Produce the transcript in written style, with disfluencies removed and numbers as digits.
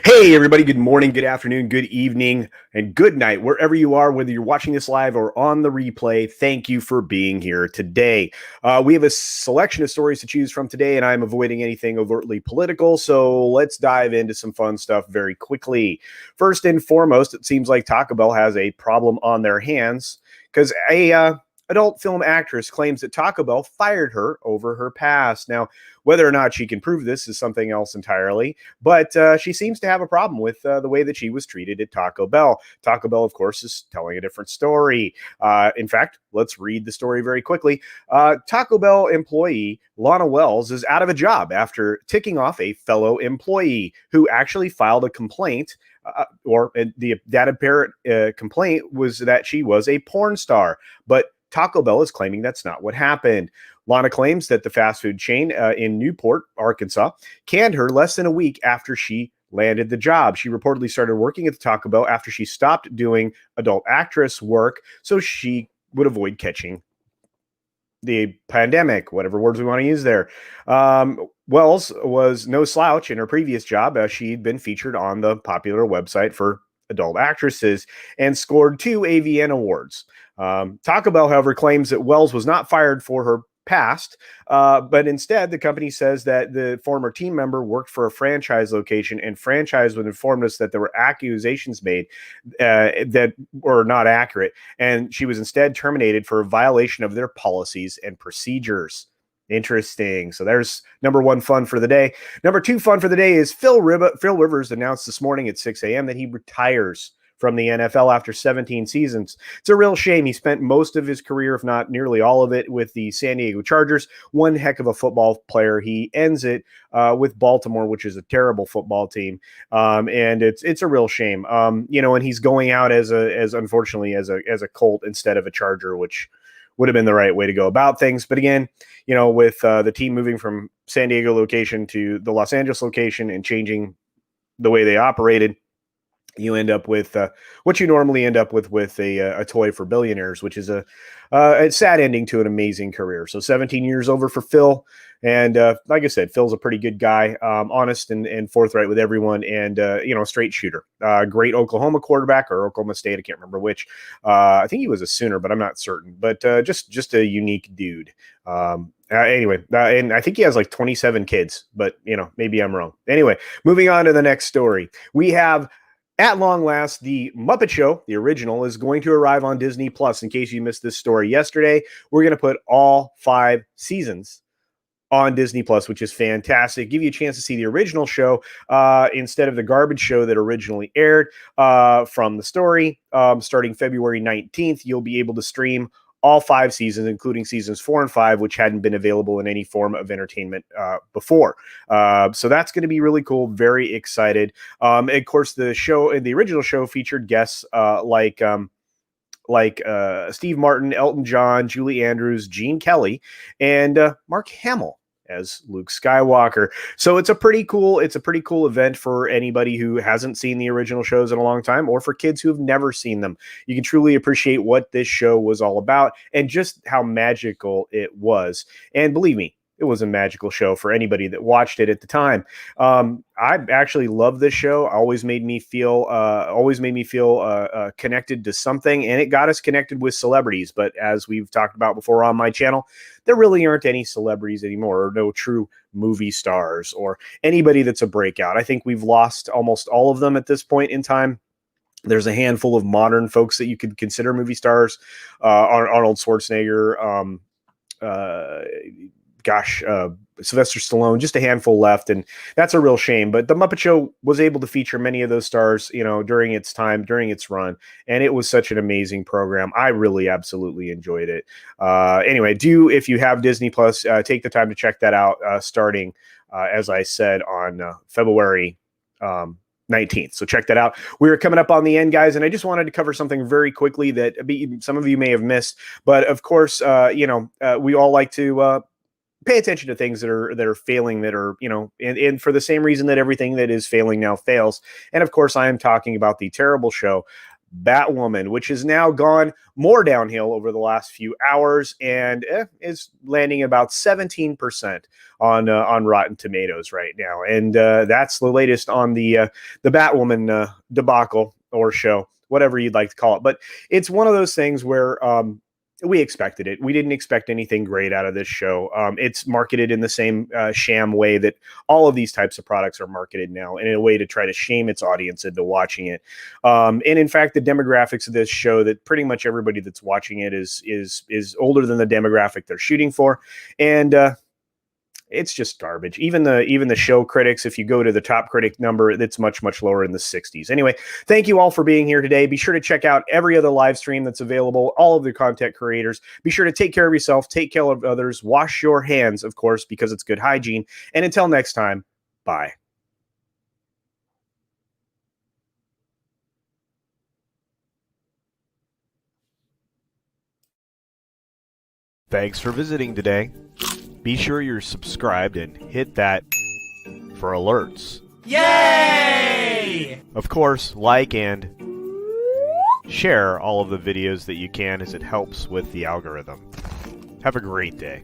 Hey, everybody. Good morning, good afternoon, good evening, and good night, wherever you are, whether you're watching this live or on the replay. Thank you for being here today. We have a selection of stories to choose from today, and I'm avoiding anything overtly political. So let's dive into some fun stuff very quickly. First and foremost, it seems like Taco Bell has a problem on their hands because a adult film actress claims that Taco Bell fired her over her past. Now, whether or not she can prove this is something else entirely, but she seems to have a problem with the way that she was treated at Taco Bell. Taco Bell, of course, is telling a different story. In fact, let's read the story very quickly. Taco Bell employee Lana Wells is out of a job after ticking off a fellow employee who actually filed a complaint. That apparent complaint was that she was a porn star, but Taco Bell is claiming that's not what happened. Lana claims that the fast food chain in Newport, Arkansas, canned her less than a week after she landed the job. She reportedly started working at the Taco Bell after she stopped doing adult actress work so she would avoid catching the pandemic, whatever words we want to use there. Wells was no slouch in her previous job. She'd been featured on the popular website for adult actresses and scored 2 AVN awards. Taco Bell, however, claims that Wells was not fired for her past, but instead the company says that the former team member worked for a franchise location, and franchise would inform us that there were accusations made that were not accurate, and she was instead terminated for a violation of their policies and procedures. Interesting. So there's number one fun for the day. Number two fun for the day is Phil Rivers announced this morning at 6 a.m. that he retires from the NFL after 17 seasons. It's a real shame. He spent most of his career, if not nearly all of it, with the San Diego Chargers. One heck of a football player. He ends it with Baltimore, which is a terrible football team, and it's a real shame. And he's going out as unfortunately as a Colt instead of a Charger, which would have been the right way to go about things. But again, with the team moving from San Diego location to the Los Angeles location and changing the way they operated, you end up with what you normally end up with a toy for billionaires, which is a sad ending to an amazing career. So 17 years over for Phil. And like I said, Phil's a pretty good guy, honest and forthright with everyone, and a straight shooter. Great Oklahoma quarterback, or Oklahoma State, I can't remember which. I think he was a Sooner, but I'm not certain. But just a unique dude. Anyway, and I think he has like 27 kids, but maybe I'm wrong. Anyway, moving on to the next story. We have, at long last, the Muppet Show, the original, is going to arrive on Disney Plus. In case you missed this story yesterday, we're going to put all 5 seasons on Disney Plus, which is fantastic. Give you a chance to see the original show instead of the garbage show that originally aired from the story. Starting February 19th, you'll be able to stream all 5 seasons, including seasons 4 and 5, which hadn't been available in any form of entertainment before. So that's going to be really cool. Very excited. And of course, the original show featured guests like Steve Martin, Elton John, Julie Andrews, Gene Kelly, and Mark Hamill as Luke Skywalker. So it's a pretty cool event for anybody who hasn't seen the original shows in a long time, or for kids who have never seen them. You can truly appreciate what this show was all about and just how magical it was. And believe me, it was a magical show for anybody that watched it at the time. I actually love this show. Always made me feel connected to something, and it got us connected with celebrities. But as we've talked about before on my channel, there really aren't any celebrities anymore, or no true movie stars, or anybody that's a breakout. I think we've lost almost all of them at this point in time. There's a handful of modern folks that you could consider movie stars. Arnold Schwarzenegger, Sylvester Stallone, just a handful left, and that's a real shame. But the Muppet Show was able to feature many of those stars, during its time, during its run, and it was such an amazing program. I really absolutely enjoyed it. Anyway, if you have Disney Plus, take the time to check that out, starting, as I said, on February 19th. So check that out. We're coming up on the end, guys, and I just wanted to cover something very quickly that some of you may have missed. But of course, we all like to pay attention to things that are failing, that are, and for the same reason that everything that is failing now fails. And of course, I am talking about the terrible show Batwoman, which has now gone more downhill over the last few hours and is landing about 17% on Rotten Tomatoes right now. And that's the latest on the Batwoman debacle or show, whatever you'd like to call it. But it's one of those things where we expected it. We didn't expect anything great out of this show. It's marketed in the same sham way that all of these types of products are marketed now, in a way to try to shame its audience into watching it. And in fact, the demographics of this show, that pretty much everybody that's watching it is older than the demographic they're shooting for, and it's just garbage. Even the show critics, if you go to the top critic number, it's much lower, in the 60s. Anyway, thank you all for being here today. Be sure to check out every other live stream that's available, all of the content creators. Be sure to take care of yourself, take care of others, wash your hands, of course, because it's good hygiene. And until next time, bye. Thanks for visiting today. Be sure you're subscribed and hit that for alerts. Yay! Of course, like and share all of the videos that you can, as it helps with the algorithm. Have a great day.